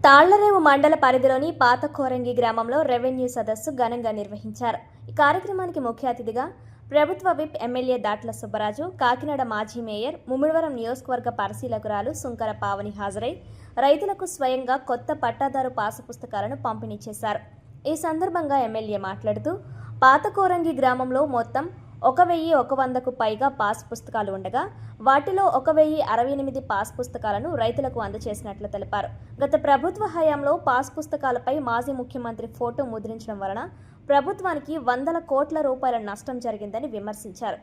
తాళ్లరేవు మండల పరిధిలోని పాత కోరంగి గ్రామంలో రెవెన్యూ సదస్సు ఘనంగా నిర్వహించారు. ఈ కార్యక్రమానికి ముఖ్య అతిథిగా ప్రభుత్వ విప్ ఎమ్మెల్యే దాట్ల సుబ్బరాజు, కాకినాడ మాజీ మేయర్, ముమ్మిడివరం నియోజకవర్గ పరిశీలకురాలు సుంకర పావని హాజరై రైతులకు స్వయంగా కొత్త పట్టాదారు పాసు పుస్తకాలను పంపిణీ చేశారు. ఈ సందర్భంగా ఎమ్మెల్యే మాట్లాడుతూ పాత కోరంగి గ్రామంలో మొత్తం 1100కు పైగా పాస్ పుస్తకాలు ఉండగా వాటిలో 1068 పాస్ పుస్తకాలను రైతులకు అందజేసినట్లు తెలిపారు. గత ప్రభుత్వ హయాంలో పాస్ పుస్తకాలపై మాజీ ముఖ్యమంత్రి ఫోటో ముద్రించడం వలన ప్రభుత్వానికి వందల కోట్ల రూపాయల నష్టం జరిగిందని విమర్శించారు.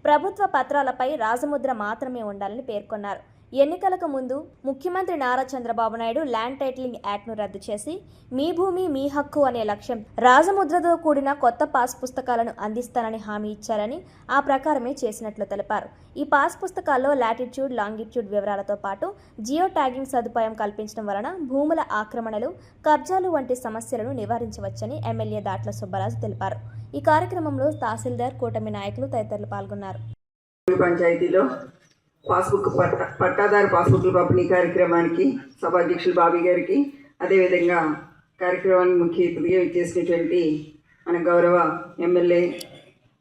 ప్రభుత్వ పత్రాలపై రాజముద్ర మాత్రమే ఉండాలని పేర్కొన్నారు. ఎన్నికలకు ముందు ముఖ్యమంత్రి నారా చంద్రబాబు నాయుడు ల్యాండ్ టైటిలింగ్ యాక్ట్ను రద్దు చేసి మీ భూమి మీ హక్కు అనే లక్ష్యం రాజముద్రతో కూడిన కొత్త పాస్ పుస్తకాలను అందిస్తానని హామీ ఇచ్చారని ఆ ప్రకారమే చేసినట్లు తెలిపారు. ఈ పాస్ పుస్తకాల్లో లాటిట్యూడ్, లాంగిట్యూడ్ వివరాలతో పాటు జియో ట్యాగింగ్ సదుపాయం కల్పించడం వలన భూముల ఆక్రమణలు, కబ్జాలు వంటి సమస్యలను నివారించవచ్చని ఎమ్మెల్యే దాట్ల సుబ్బరాజు తెలిపారు. ఈ కార్యక్రమంలో తహసీల్దార్, కూటమి నాయకులు తదితరులు పాల్గొన్నారు. పంచాయతీలో పాస్బుక్ పట్టాదారు పాస్బుక్ల పంపిణీ కార్యక్రమానికి సభాధ్యక్షులు బాబీ గారికి, అదేవిధంగా కార్యక్రమానికి ముఖ్య అతిథిగా ఇచ్చేసినటువంటి మన గౌరవ ఎమ్మెల్యే,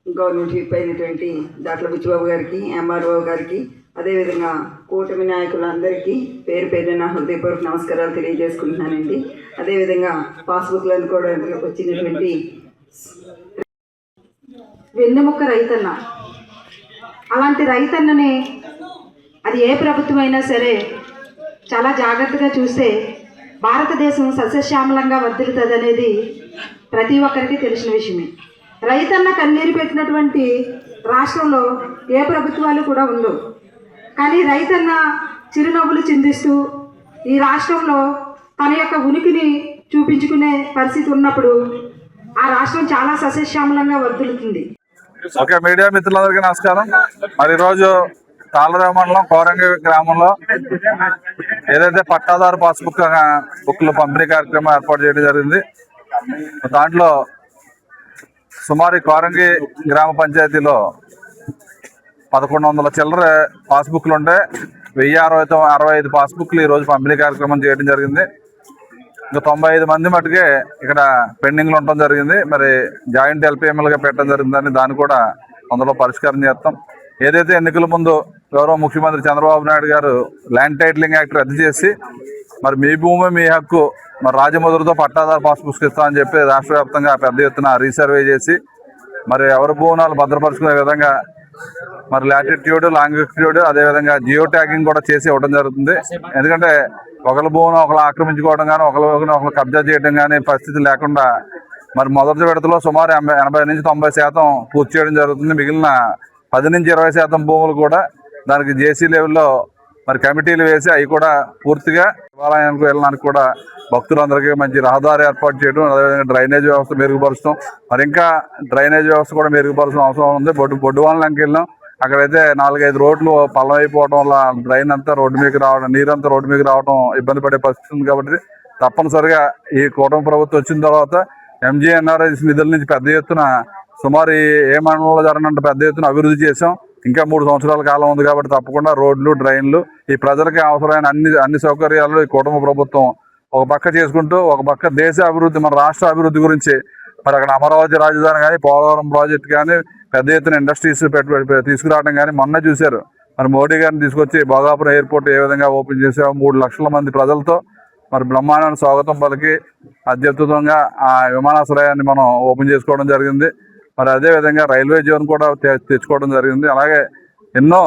గవర్నమెంట్ విప్ అయినటువంటి దాట్ల బుచ్చిబాబు గారికి, ఎంఆర్ఓ గారికి, అదేవిధంగా కూటమి నాయకులందరికీ పేరు పేరున హృదయపూర్వక నమస్కారాలు తెలియజేసుకుంటున్నానండి. అదేవిధంగా పాస్బుక్లు అందుకోవడానికి వచ్చినటువంటి వెన్నెముక్క రైతన్న, అలాంటి రైతన్నని అది ఏ ప్రభుత్వం అయినా సరే చాలా జాగ్రత్తగా చూస్తే భారతదేశం సస్యశ్యామలంగా వర్ధిల్లుతుంది అనేది ప్రతి ఒక్కరికి తెలిసిన విషయమే. రైతన్న కన్నీరు పెట్టినటువంటి రాష్ట్రంలో ఏ ప్రభుత్వాలు కూడా ఉండవు. కానీ రైతన్న చిరునవ్వులు చిందిస్తూ ఈ రాష్ట్రంలో తన యొక్క ఉనికిని చూపించుకునే పరిస్థితి ఉన్నప్పుడు ఆ రాష్ట్రం చాలా సస్యశ్యామలంగా వర్ధిల్లుతుంది. ఓకే, మీడియా మిత్రులందరికీ నమస్కారం. మరి ఈరోజు తాళ్లరేవు మండలం కోరంగి గ్రామంలో ఏదైతే పట్టాదారు బుక్ల పంపిణీ కార్యక్రమం ఏర్పాటు చేయడం జరిగింది. దాంట్లో సుమారు కోరంగి గ్రామ పంచాయతీలో 1100 చిల్లర పాస్బుక్లు ఉంటే 1065 పాస్బుక్లు ఈరోజు పంపిణీ కార్యక్రమం చేయడం జరిగింది. ఇంకా 95 మంది మటుకే ఇక్కడ పెండింగ్లు ఉండటం జరిగింది. మరి జాయింట్ ఎల్పిఎంఎల్గా పెట్టడం జరిగిందని దాన్ని కూడా అందులో పరిష్కారం చేస్తాం. ఏదైతే ఎన్నికల ముందు గౌరవ ముఖ్యమంత్రి చంద్రబాబు నాయుడు గారు ల్యాండ్ టైటిలింగ్ యాక్ట్ రద్దు చేసి మరి మీ భూమి మీ హక్కు మరి రాజముద్రతో పట్టాదారు పాస్ పుస్తకిస్తామని చెప్పి రాష్ట్ర వ్యాప్తంగా పెద్ద ఎత్తున రీసర్వే చేసి మరి ఎవరి భూములు భద్రపరుచుకునే విధంగా మరి లాటిట్యూడ్, లాంగిట్యూడ్, అదేవిధంగా జియో ట్యాగింగ్ కూడా చేసి ఇవ్వడం జరుగుతుంది. ఎందుకంటే ఒకరి భూమిని ఒకరు ఆక్రమించుకోవడం కానీ ఒకరు కబ్జా చేయడం కానీ పరిస్థితి లేకుండా మరి మొదటి విడతలో సుమారు 80 నుంచి 90% పూర్తి చేయడం జరుగుతుంది. మిగిలిన 10 నుంచి 20% భూములు కూడా దానికి జేసీ లెవెల్లో మరి కమిటీలు వేసి అవి కూడా పూర్తిగా శివాలయానికి వెళ్ళడానికి కూడా భక్తులందరికీ మంచి రహదారి ఏర్పాటు చేయడం, అదేవిధంగా డ్రైనేజ్ వ్యవస్థ మెరుగుపరుస్తాం. మరి ఇంకా డ్రైనేజ్ వ్యవస్థ కూడా మెరుగుపరచడం అవసరం ఉంది. బొడ్డు వాళ్ళకి వెళ్ళాం, అక్కడైతే 4-5 రోడ్లు పల్లం అయిపోవడం వల్ల డ్రైన్ అంతా రోడ్డు మీకు రావడం, నీరంతా రోడ్డు మీకు రావడం ఇబ్బంది పడే పరిస్థితి ఉంది. కాబట్టి తప్పనిసరిగా ఈ కూటమి ప్రభుత్వం వచ్చిన తర్వాత ఎంజీఎన్ఆర్ఎస్ నిధుల నుంచి పెద్ద ఎత్తున సుమారు ఏ మండలంలో జరగనంత పెద్ద ఎత్తున అభివృద్ధి చేసాం. ఇంకా 3 సంవత్సరాల కాలం ఉంది కాబట్టి తప్పకుండా రోడ్లు, డ్రైన్లు, ఈ ప్రజలకి అవసరమైన అన్ని సౌకర్యాలు ఈ కూటమి ప్రభుత్వం ఒక పక్క చేసుకుంటూ ఒక పక్క దేశ అభివృద్ధి, మన రాష్ట్ర అభివృద్ధి గురించి మరి అక్కడ అమరావతి రాజధాని కానీ, పోలవరం ప్రాజెక్ట్ కానీ, పెద్ద ఎత్తున ఇండస్ట్రీస్ తీసుకురావడం కానీ మొన్న చూశారు. మరి మోడీ గారిని తీసుకొచ్చి భోగాపురం ఎయిర్పోర్ట్ ఏ విధంగా ఓపెన్ చేసాము, 3 లక్షల మంది ప్రజలతో మరి బ్రహ్మాండమైన స్వాగతం పలికి అత్యద్భుతంగా ఆ విమానాశ్రయాన్ని మనం ఓపెన్ చేసుకోవడం జరిగింది. మరి అదేవిధంగా రైల్వే జోన్ కూడా తెచ్చుకోవడం జరిగింది. అలాగే ఎన్నో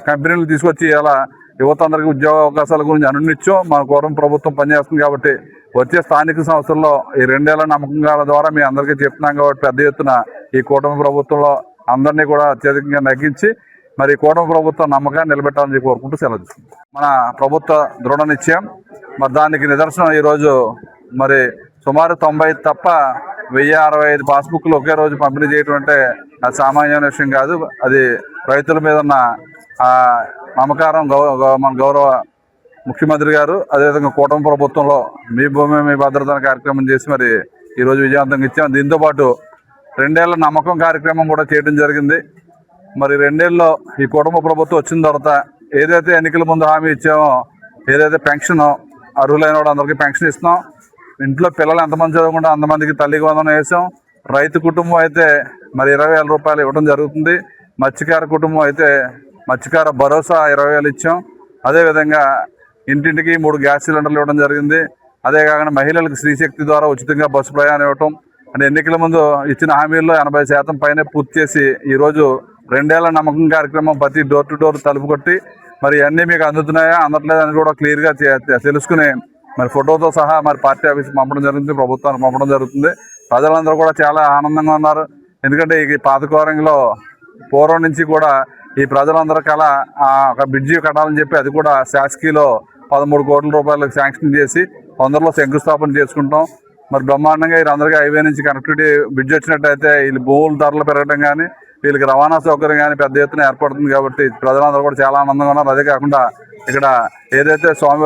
కంపెనీలు తీసుకొచ్చి ఇలా యువత అందరికీ ఉద్యోగ అవకాశాల గురించి అనునిత్యం మన కూటమి ప్రభుత్వం పనిచేస్తుంది. కాబట్టి వచ్చే స్థానిక సంస్థల్లో ఈ 2 ఏళ్ల నమ్మకాల ద్వారా మీ అందరికీ చెప్తున్నాం. కాబట్టి పెద్ద ఎత్తున ఈ కూటమి ప్రభుత్వంలో అందరినీ కూడా అత్యధికంగా నగ్గించి మరి కూటమి ప్రభుత్వం నమ్మకాన్ని నిలబెట్టాలని కోరుకుంటూ సెలవు తీసుకుంటాం. మన ప్రభుత్వ దృఢ నిశ్చయం. మరి దానికి నిదర్శనం ఈరోజు మరి సుమారు 90 తప్ప 1065 పాస్బుక్లు ఒకే రోజు పంపిణీ చేయడం అంటే అది సామాన్యమైన విషయం కాదు. అది రైతుల మీద ఉన్న మమకారం మన గౌరవ ముఖ్యమంత్రి గారు, అదేవిధంగా కూటమి ప్రభుత్వంలో మీ భూమి మీ భద్రత కార్యక్రమం చేసి మరి ఈరోజు విజయవంతంగా ఇచ్చాం. దీంతోపాటు 2 ఏళ్ల నమ్మకం కార్యక్రమం కూడా చేయడం జరిగింది. మరి 2 ఏళ్ళలో ఈ కుటుంబ ప్రభుత్వం వచ్చిన తర్వాత ఏదైతే ఎన్నికల ముందు హామీ ఇచ్చామో, ఏదైతే పెన్షన్ అర్హులైన వాడు అందరికీ పెన్షన్ ఇస్తున్నాం. ఇంట్లో పిల్లలు ఎంతమంది చదువుకుంటే అంతమందికి తల్లికి వందనం వేసాం. రైతు కుటుంబం అయితే మరి 20,000 రూపాయలు ఇవ్వడం జరుగుతుంది. మత్స్యకార కుటుంబం అయితే మత్స్యకార భరోసా 20,000 ఇచ్చాం. అదేవిధంగా ఇంటింటికి 3 గ్యాస్ సిలిండర్లు ఇవ్వడం జరిగింది. అదే కాకుండా మహిళలకు స్త్రీశక్తి ద్వారా ఉచితంగా బస్సు ప్రయాణం ఇవ్వటం అంటే ఎన్నికల ముందు ఇచ్చిన హామీల్లో 80% పైనే పూర్తి చేసి ఈరోజు 2 ఏళ్ల నమ్మకం కార్యక్రమం ప్రతి డోర్ టు డోర్ తలుపు కొట్టి మరి అన్నీ మీకు అందుతున్నాయా అందట్లేదని కూడా క్లియర్గా తెలుసుకుని మరి ఫోటోతో సహా మరి పార్టీ ఆఫీస్కి పంపడం జరుగుతుంది, ప్రభుత్వానికి పంపడం జరుగుతుంది. ప్రజలందరూ కూడా చాలా ఆనందంగా ఉన్నారు. ఎందుకంటే ఈ పాతకోరంగిలో పూర్వం నుంచి కూడా ఈ ప్రజలందరూ కల ఒక బ్రిడ్జి కట్టాలని చెప్పి అది కూడా శాసకీలో 13 కోట్ల రూపాయలకు శాంక్షన్ చేసి తొందరలో శంకుస్థాపన చేసుకుంటాం. మరి బ్రహ్మాండంగా వీళ్ళందరికీ హైవే నుంచి కనెక్టివిటీ బ్రిడ్జ్ వచ్చినట్టయితే వీళ్ళు భూముల ధరలు పెరగడం కానీ వీళ్ళకి రవాణా సౌకర్యం కానీ పెద్ద ఎత్తున ఏర్పడుతుంది. కాబట్టి ప్రజలందరూ కూడా చాలా ఆనందంగా ఉన్నారు. అదే కాకుండా ఇక్కడ ఏదైతే స్వామి